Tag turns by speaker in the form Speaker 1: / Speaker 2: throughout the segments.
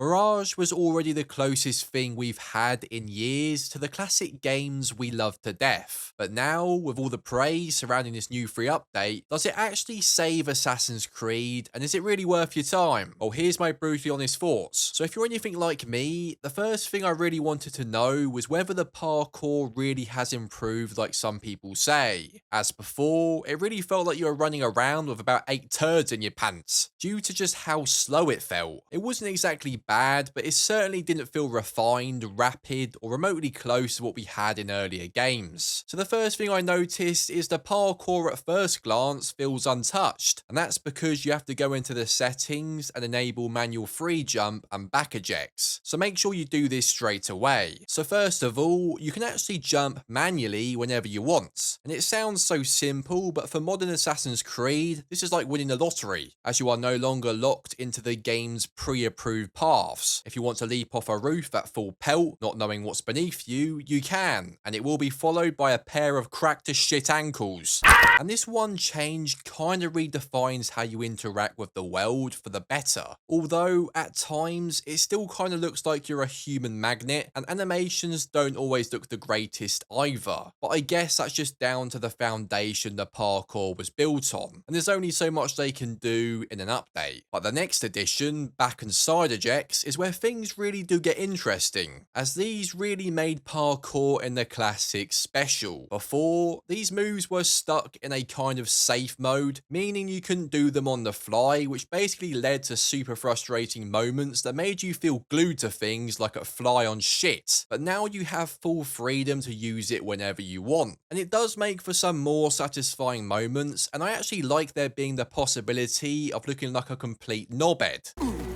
Speaker 1: Mirage was already the closest thing we've had in years to the classic games we love to death. But now, with all the praise surrounding this new free update, does it actually save Assassin's Creed, and is it really worth your time? Well, here's my brutally honest thoughts. So if you're anything like me, the first thing I really wanted to know was whether the parkour really has improved like some people say. As before, it really felt like you were running around with about 8 turds in your pants, due to just how slow it felt. It wasn't exactly bad, but it certainly didn't feel refined, rapid, or remotely close to what we had in earlier games. So the first thing I noticed is the parkour at first glance feels untouched, and that's because you have to go into the settings and enable manual free jump and back ejects. So make sure you do this straight away. So first of all, you can actually jump manually whenever you want. And it sounds so simple, but for modern Assassin's Creed, this is like winning the lottery, as you are no longer locked into the game's pre-approved paths. If you want to leap off a roof at full pelt, not knowing what's beneath you, you can, and it will be followed by a pair of cracked as shit ankles. And this one change kind of redefines how you interact with the world for the better. Although, at times, it still kind of looks like you're a human magnet, and animations don't always look the greatest either. But I guess that's just down to the foundation the parkour was built on, and there's only so much they can do in an update. But the next edition, back and side ejects, is where things really do get interesting, as these really made parkour in the classics special. Before, these moves were stuck in a kind of safe mode, meaning you couldn't do them on the fly, which basically led to super frustrating moments that made you feel glued to things like a fly on shit. But now you have full freedom to use it whenever you want, and it does make for some more satisfying moments, and I actually like there being the possibility of looking like a complete knobhead,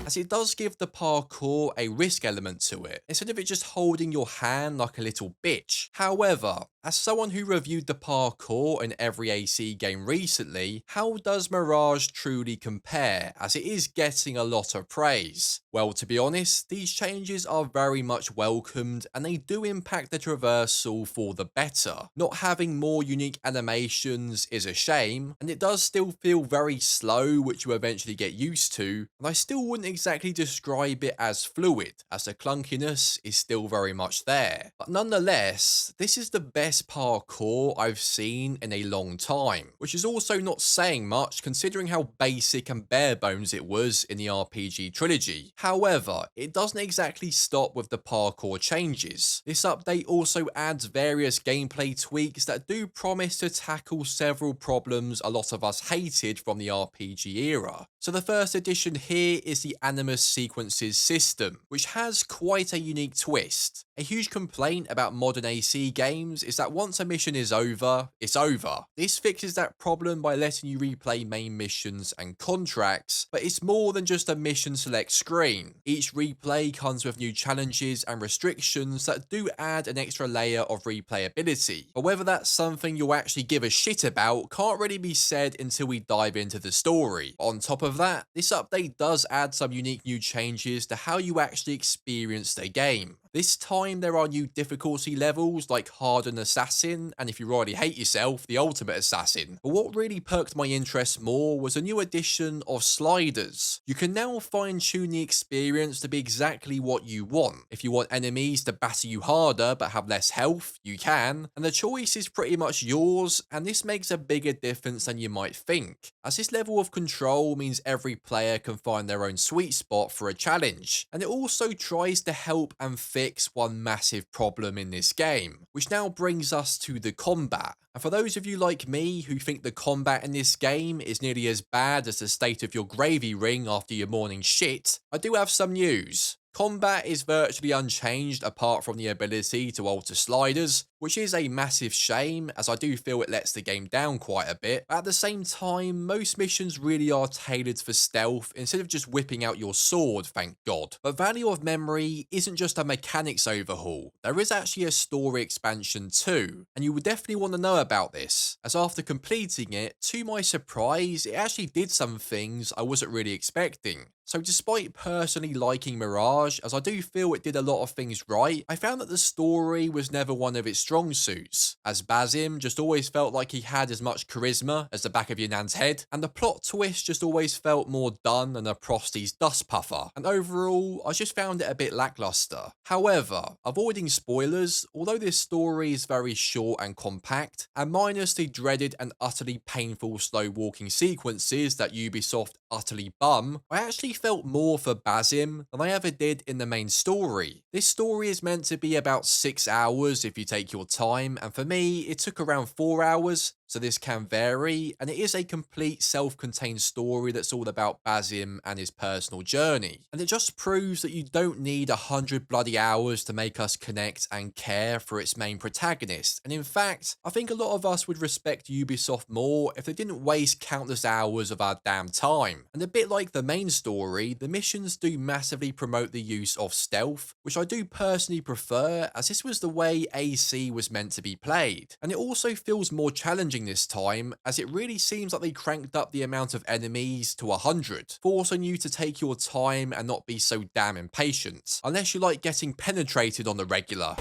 Speaker 1: as it does give the parkour a risk element to it, instead of it just holding your hand like a little bitch. However, as someone who reviewed the parkour in every AC game recently, how does Mirage truly compare, as it is getting a lot of praise? Well, to be honest, these changes are very much welcomed, and they do impact the traversal for the better. Not having more unique animations is a shame, and it does still feel very slow, which you eventually get used to, and I still wouldn't exactly describe it as fluid, as the clunkiness is still very much there. But nonetheless, this is the best parkour I've seen in a long time, which is also not saying much considering how basic and bare bones it was in the RPG trilogy. However, it doesn't exactly stop with the parkour changes. This update also adds various gameplay tweaks that do promise to tackle several problems a lot of us hated from the RPG era. So the first addition here is the animus sequences system, which has quite a unique twist. A huge complaint about modern AC games is that once a mission is over, it's over. This fixes that problem by letting you replay main missions and contracts, but it's more than just a mission select screen. Each replay comes with new challenges and restrictions that do add an extra layer of replayability. But whether that's something you'll actually give a shit about can't really be said until we dive into the story. On top of that, this update does add some unique new changes to how you actually experience the game. This time there are new difficulty levels like Hardened Assassin, and if you already hate yourself, the Ultimate Assassin. But what really perked my interest more was a new addition of sliders. You can now fine tune the experience to be exactly what you want. If you want enemies to batter you harder but have less health, you can, and the choice is pretty much yours, and this makes a bigger difference than you might think, as this level of control means every player can find their own sweet spot for a challenge, and it also tries to help and fix one massive problem in this game, which now brings us to the combat. And for those of you like me who think the combat in this game is nearly as bad as the state of your gravy ring after your morning shit, I do have some news. Combat is virtually unchanged apart from the ability to alter sliders, which is a massive shame, as I do feel it lets the game down quite a bit. But at the same time, most missions really are tailored for stealth instead of just whipping out your sword, thank God. But Valley of Memory isn't just a mechanics overhaul, there is actually a story expansion too, and you would definitely want to know about this, as after completing it, to my surprise, it actually did some things I wasn't really expecting. So despite personally liking Mirage, as I do feel it did a lot of things right, I found that the story was never one of its strong suits, as Basim just always felt like he had as much charisma as the back of your nan's head, and the plot twist just always felt more done than a Prosty's dust puffer, and overall, I just found it a bit lackluster. However, avoiding spoilers, although this story is very short and compact, and minus the dreaded and utterly painful slow walking sequences that Ubisoft utterly bum, I actually felt more for Basim than I ever did in the main story. This story is meant to be about 6 hours if you take your time, and for me, it took around 4 hours, so this can vary, and it is a complete self-contained story that's all about Basim and his personal journey. And it just proves that you don't need 100 bloody hours to make us connect and care for its main protagonist. And in fact, I think a lot of us would respect Ubisoft more if they didn't waste countless hours of our damn time. And a bit like the main story, the missions do massively promote the use of stealth, which I do personally prefer, as this was the way AC was meant to be played. And it also feels more challenging this time, as it really seems like they cranked up the amount of enemies to 100, forcing you to take your time and not be so damn impatient, unless you like getting penetrated on the regular.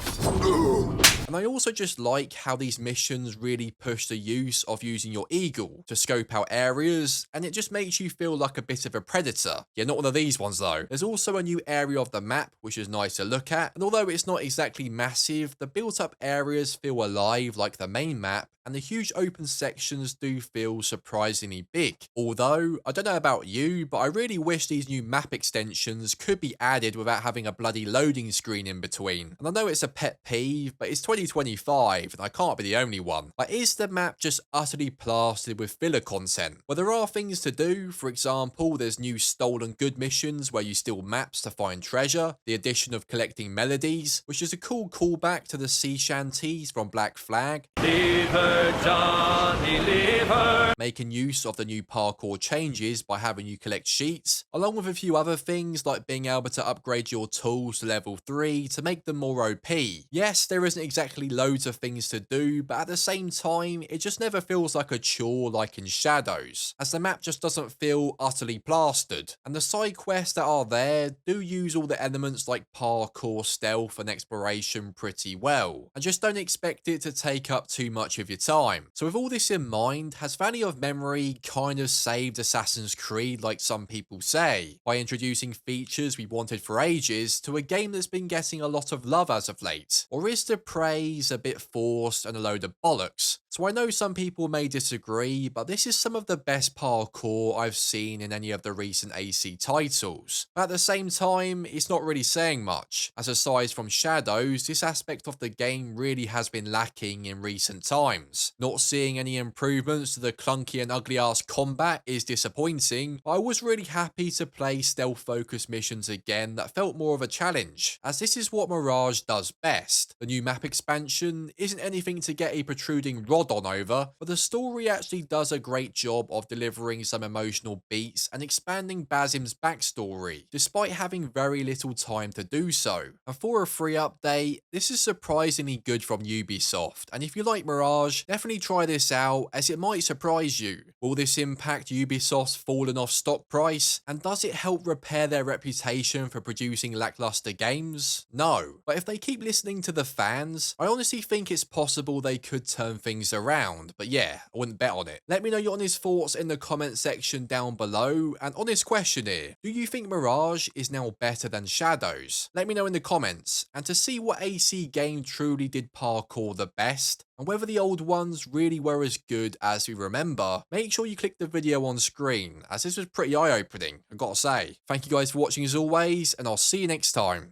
Speaker 1: And I also just like how these missions really push the use of using your eagle to scope out areas, and it just makes you feel like a bit of a predator. Yeah, not one of these ones though. There's also a new area of the map which is nice to look at, and although it's not exactly massive, the built up areas feel alive like the main map, and the huge open sections do feel surprisingly big. Although, I don't know about you, but I really wish these new map extensions could be added without having a bloody loading screen in between. And I know it's a pet peeve, but it's 2025 and I can't be the only one. But is the map just utterly plastered with filler content? Well, there are things to do. For example, there's new stolen good missions where you steal maps to find treasure, the addition of collecting melodies, which is a cool callback to the sea shanties from Black Flag.
Speaker 2: Leave her, Johnny, leave her.
Speaker 1: Making use of the new parkour changes by having you collect sheets, along with a few other things like being able to upgrade your tools to level 3 to make them more OP. Yes, there isn't exactly loads of things to do, but at the same time, it just never feels like a chore like in Shadows, as the map just doesn't feel utterly plastered. And the side quests that are there do use all the elements like parkour, stealth and exploration pretty well, and just don't expect it to take up too much of your time. So with all this in mind, has Valley of Memory kind of saved Assassin's Creed like some people say, by introducing features we wanted for ages to a game that's been getting a lot of love as of late? Or is the praise a bit forced and a load of bollocks? So I know some people may disagree, but this is some of the best parkour I've seen in any of the recent AC titles. But at the same time, it's not really saying much, as aside from Shadows, this aspect of the game really has been lacking in recent times. Not seeing any improvements to the clunky and ugly ass combat is disappointing, but I was really happy to play stealth focused missions again that felt more of a challenge, as this is what Mirage does best. The new map expansion isn't anything to get a protruding rod on over, but the story actually does a great job of delivering some emotional beats and expanding Basim's backstory, despite having very little time to do so. And for a free update, this is surprisingly good from Ubisoft, and if you like Mirage, definitely try this out, as it might surprise you. Will this impact Ubisoft's fallen off stock price? And does it help repair their reputation for producing lackluster games? No. But if they keep listening to the fans, I honestly think it's possible they could turn things around. But yeah, I wouldn't bet on it. Let me know your honest thoughts in the comment section down below. And honest question here, do you think Mirage is now better than Shadows? Let me know in the comments. And to see what AC game truly did parkour the best, and whether the old ones really were as good as we remember, make sure you click the video on screen, as this was pretty eye-opening, I've got to say. Thank you guys for watching as always, and I'll see you next time.